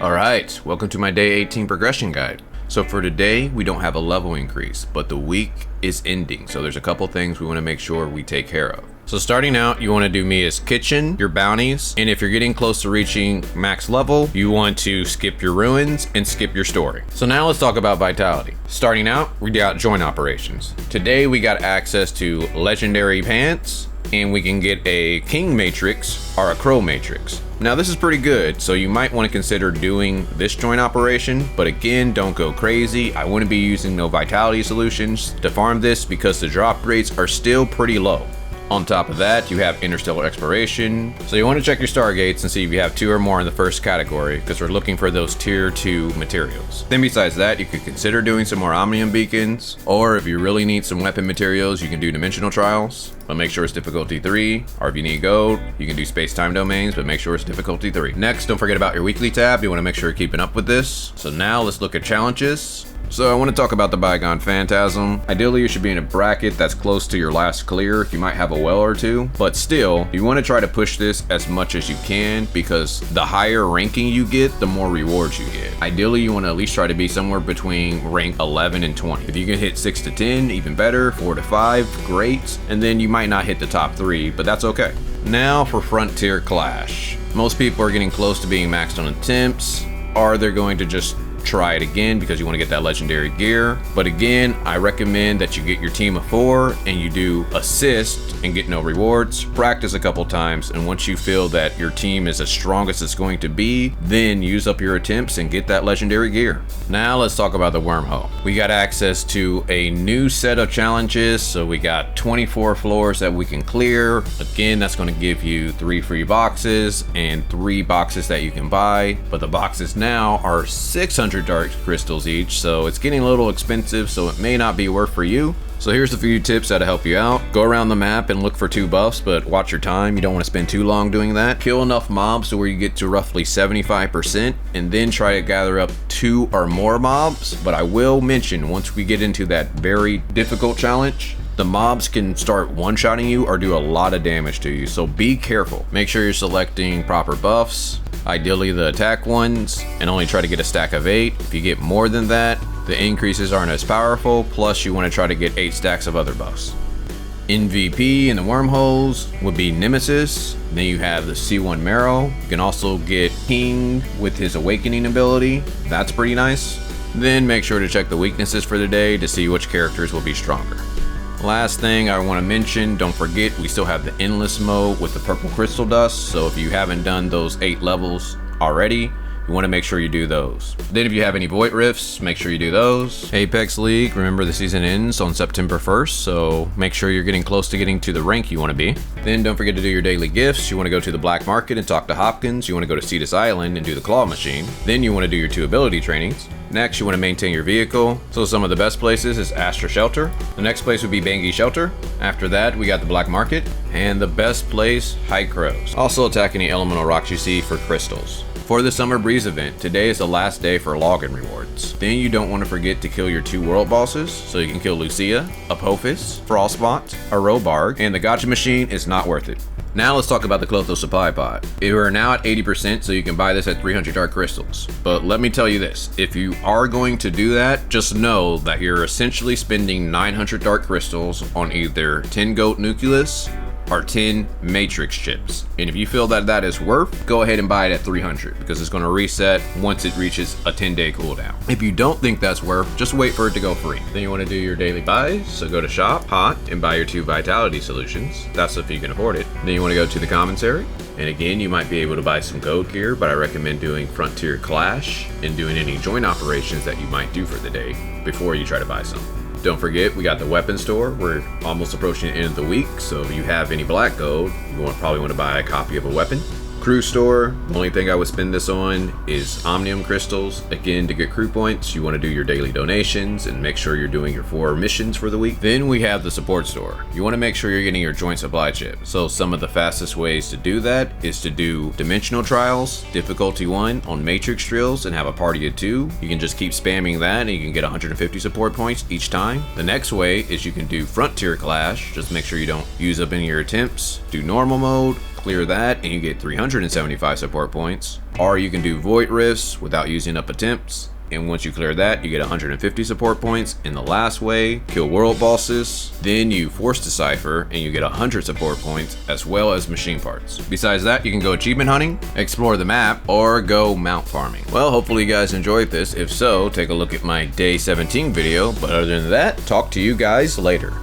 Alright, welcome to my day 18 progression guide. So for today, we don't have a level increase, but the week is ending, so there's a couple things we want to make sure we take care of. So starting out, you want to do Mia's Kitchen, your bounties, and if you're getting close to reaching max level, you want to skip your ruins and skip your story. So now let's talk about vitality. Starting out, we got joint operations. Today we got access to legendary pants, and we can get a king matrix or a crow matrix. Now this is pretty good, so you might want to consider doing this joint operation, but again, don't go crazy. I wouldn't be using no vitality solutions to farm this because the drop rates are still pretty low. On top of that, you have interstellar exploration. So you want to check your stargates and see if you have 2 or more in the first category, because we're looking for those tier 2 materials. Then besides that, you could consider doing some more Omnium beacons, or if you really need some weapon materials, you can do dimensional trials, but make sure it's difficulty 3, or if you need gold, you can do space-time domains, but make sure it's difficulty 3. Next, don't forget about your weekly tab. You want to make sure you're keeping up with this. So now let's look at challenges. So I want to talk about the Bygone Phantasm. Ideally, you should be in a bracket that's close to your last clear. You might have a well or two, but still, you want to try to push this as much as you can because the higher ranking you get, the more rewards you get. Ideally, you want to at least try to be somewhere between rank 11 and 20. If you can hit 6 to 10, even better. 4 to 5, great. And then you might not hit the top 3, but that's okay. Now for Frontier Clash. Most people are getting close to being maxed on attempts, or they're going to just try it again because you want to get that legendary gear. But again, I recommend that you get your team of 4 and you do assist and get no rewards. Practice a couple times, and once you feel that your team is as strong as it's going to be, then use up your attempts and get that legendary gear. Now let's talk about the Wormhole. We got access to a new set of challenges, so we got 24 floors that we can clear. Again, that's going to give you 3 free boxes and 3 boxes that you can buy, but the boxes now are 600 dark crystals each, so it's getting a little expensive, so it may not be worth for you. So here's a few tips that'll help you out. Go around the map and look for 2 buffs, but watch your time. You don't want to spend too long doing that. Kill enough mobs to where you get to roughly 75%, and then try to gather up 2 or more mobs. But I will mention, once we get into that very difficult challenge, the mobs can start one-shotting you or do a lot of damage to you, so be careful. Make sure you're selecting proper buffs, ideally the attack ones, and only try to get a stack of 8. If you get more than that, the increases aren't as powerful, plus you want to try to get 8 stacks of other buffs. MVP in the wormholes would be Nemesis. Then you have the C1 Marrow. You can also get King with his awakening ability. That's pretty nice. Then make sure to check the weaknesses for the day to see which characters will be stronger. Last thing I want to mention, don't forget we still have the endless mode with the purple crystal dust, so if you haven't done those 8 levels already, you want to make sure you do those. Then if you have any void rifts, make sure you do those. Apex League, remember the season ends on September 1st, so make sure you're getting close to getting to the rank you want to be. Then don't forget to do your daily gifts. You want to go to the black market and talk to Hopkins. You want to go to Cetus Island and do the claw machine. Then you want to do your 2 ability trainings. Next, you want to maintain your vehicle. So some of the best places is Astra Shelter. The next place would be Bangi Shelter. After that, we got the black market. And the best place, High Crows. Also attack any elemental rocks you see for crystals. For the Seabreeze event, today is the last day for login rewards. Then you don't want to forget to kill your 2 world bosses, so you can kill Lucia, Apophis, Frostbot, a Robarg, and the Gacha machine is not worth it. Now let's talk about the Clotho Supply Pod. We are now at 80%, so you can buy this at 300 dark crystals. But let me tell you this, if you are going to do that, just know that you're essentially spending 900 dark crystals on either 10 gold nucleus or 10 matrix chips. And if you feel that that is worth, go ahead and buy it at 300 because it's going to reset once it reaches a 10-day cooldown. If you don't think that's worth, just wait for it to go free. Then you want to do your daily buys, so go to shop, hot, and buy your 2 vitality solutions. That's if you can afford it. Then you want to go to the Commissary, and again, you might be able to buy some gold gear, but I recommend doing Frontier Clash and doing any joint operations that you might do for the day before you try to buy some. Don't forget, we got the weapon store. We're almost approaching the end of the week, so if you have any black gold, you probably want to buy a copy of a weapon. Crew store, the only thing I would spend this on is Omnium crystals. Again, to get crew points, you want to do your daily donations and make sure you're doing your 4 missions for the week. Then we have the support store. You want to make sure you're getting your joint supply chip. So some of the fastest ways to do that is to do dimensional trials, difficulty 1 on matrix drills, and have a party of 2. You can just keep spamming that and you can get 150 support points each time. The next way is you can do Frontier Clash. Just make sure you don't use up any of your attempts. Do normal mode, Clear that and you get 375 support points. Or you can do Void Rifts without using up attempts. And once you clear that, you get 150 support points. In the last way, kill world bosses. Then you Force Decipher and you get 100 support points as well as machine parts. Besides that, you can go achievement hunting, explore the map, or go mount farming. Well, hopefully you guys enjoyed this. If so, take a look at my day 17 video. But other than that, talk to you guys later.